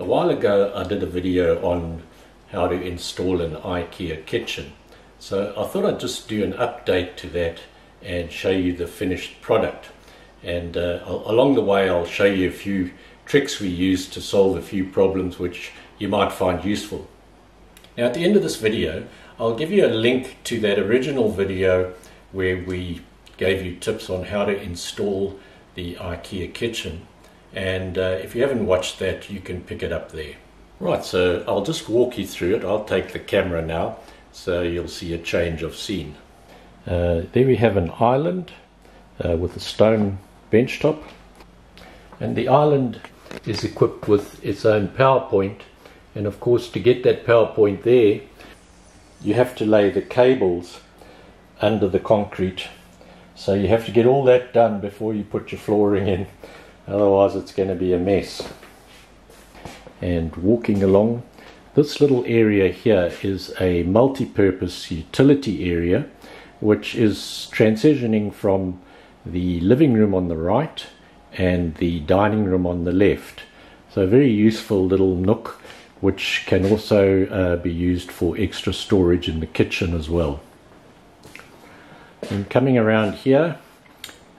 A while ago I did a video on how to install an Ikea kitchen, so I thought I'd just do an update to that and show you the finished product, and along the way I'll show you a few tricks we use to solve a few problems which you might find useful. Now at the end of this video I'll give you a link to that original video where we gave you tips on how to install the Ikea kitchen. And if you haven't watched that, you can pick it up there. Right, so I'll just walk you through it. I'll take the camera now so you'll see a change of scene. There we have an island with a stone bench top, and the island is equipped with its own power point, and of course to get that power point there you have to lay the cables under the concrete, so you have to get all that done before you put your flooring in. Otherwise it's going to be a mess. And walking along, this little area here is a multi-purpose utility area which is transitioning from the living room on the right and the dining room on the left. So a very useful little nook which can also be used for extra storage in the kitchen as well. And coming around here,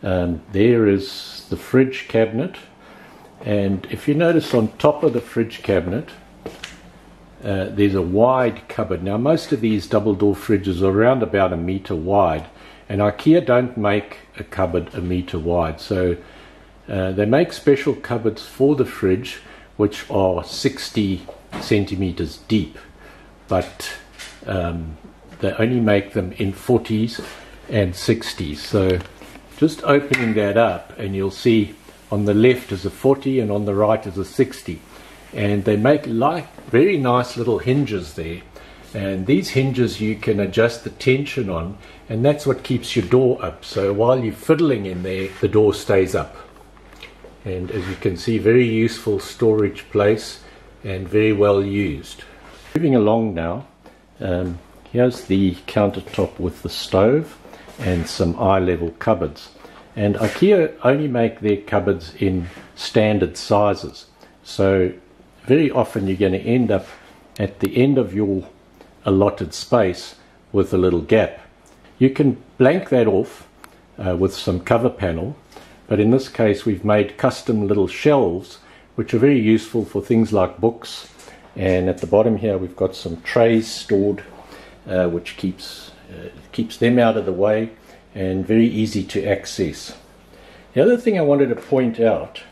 there is the fridge cabinet, and if you notice on top of the fridge cabinet there's a wide cupboard. Now most of these double door fridges are around about 1 meter wide, and Ikea don't make a cupboard 1 meter wide, so they make special cupboards for the fridge which are 60 centimeters deep, but they only make them in 40s and 60s. So just opening that up and you'll see on the left is a 40 and on the right is a 60, and they make like very nice little hinges there, and these hinges you can adjust the tension on, and that's what keeps your door up. So while you're fiddling in there the door stays up, and as you can see, very useful storage place and very well used. Moving along now, here's the countertop with the stove and some eye-level cupboards, and Ikea only make their cupboards in standard sizes, so very often you're going to end up at the end of your allotted space with a little gap. You can blank that off with some cover panel, but in this case we've made custom little shelves which are very useful for things like books, and at the bottom here we've got some trays stored which keeps them out of the way and very easy to access. The other thing I wanted to point out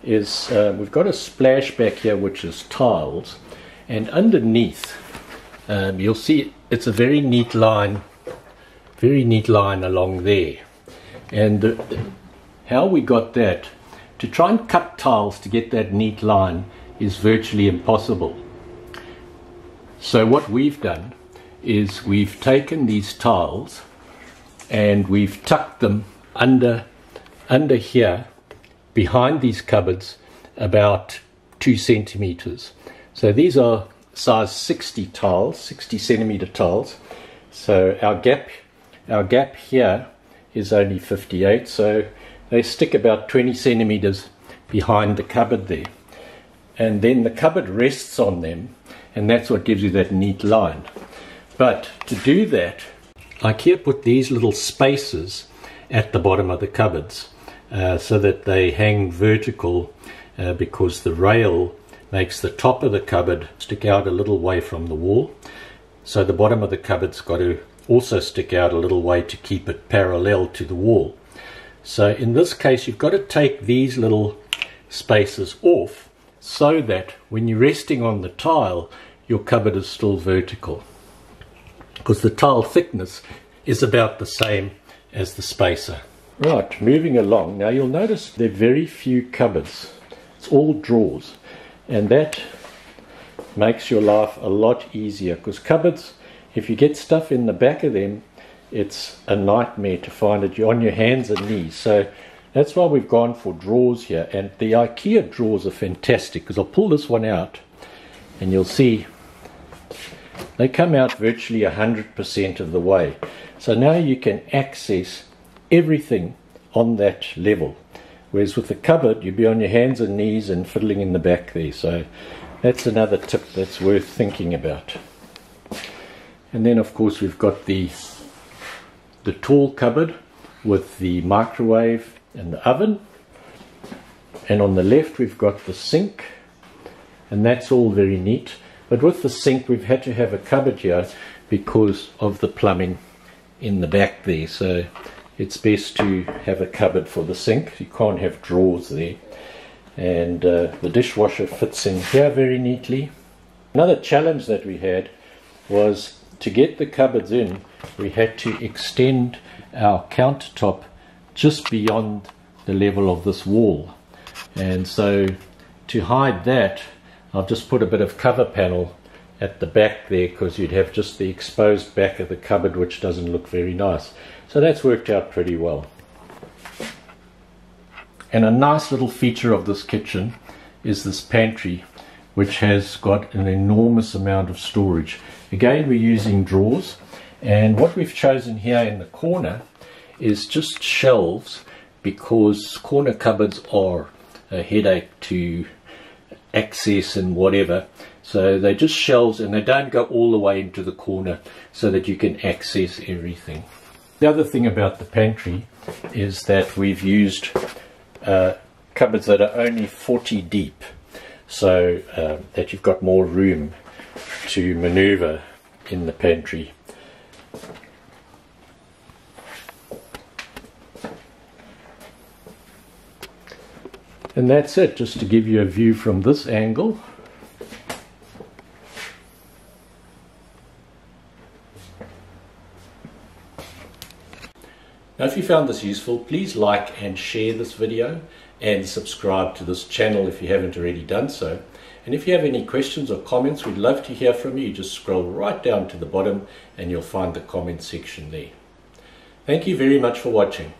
is we've got a splashback here which is tiles, and underneath you'll see it's a very neat line along there, and how we got that, to try and cut tiles to get that neat line is virtually impossible. So what we've done is we've taken these tiles and we've tucked them under here behind these cupboards about 2 centimeters. So these are size 60 tiles, 60 centimeter tiles. So our gap here is only 58, so they stick about 20 centimeters behind the cupboard there, and then the cupboard rests on them, and that's what gives you that neat line. But to do that, Ikea put these little spaces at the bottom of the cupboards so that they hang vertical, because the rail makes the top of the cupboard stick out a little way from the wall, so the bottom of the cupboard's got to also stick out a little way to keep it parallel to the wall. So in this case you've got to take these little spaces off so that when you're resting on the tile your cupboard is still vertical, because the tile thickness is about the same as the spacer. Right, moving along, now you'll notice there are very few cupboards, it's all drawers, and that makes your life a lot easier, because cupboards, if you get stuff in the back of them, it's a nightmare to find it. You're on your hands and knees. So that's why we've gone for drawers here, and the Ikea drawers are fantastic, because I'll pull this one out and you'll see they come out virtually 100% of the way. So now you can access everything on that level, whereas with the cupboard you'd be on your hands and knees and fiddling in the back there. So That's another tip that's worth thinking about. And then of course we've got the tall cupboard with the microwave and the oven. And on the left we've got the sink, and that's all very neat. But with the sink we've had to have a cupboard here because of the plumbing in the back there. So it's best to have a cupboard for the sink. You can't have drawers there. And the dishwasher fits in here very neatly. Another challenge that we had was to get the cupboards in, we had to extend our countertop just beyond the level of this wall. And so to hide that, I've just put a bit of cover panel at the back there, because you'd have just the exposed back of the cupboard, which doesn't look very nice. So that's worked out pretty well. And a nice little feature of this kitchen is this pantry, which has got an enormous amount of storage. Again, we're using drawers, and what we've chosen here in the corner is just shelves, because corner cupboards are a headache to access and whatever. So they're just shelves, and they don't go all the way into the corner so that you can access everything. The other thing about the pantry is that we've used cupboards that are only 40 deep, so that you've got more room to maneuver in the pantry. And that's it, just to give you a view from this angle. Now, if you found this useful, please like and share this video, and subscribe to this channel if you haven't already done so. And if you have any questions or comments, we'd love to hear from you. Just scroll right down to the bottom and you'll find the comment section there. Thank you very much for watching.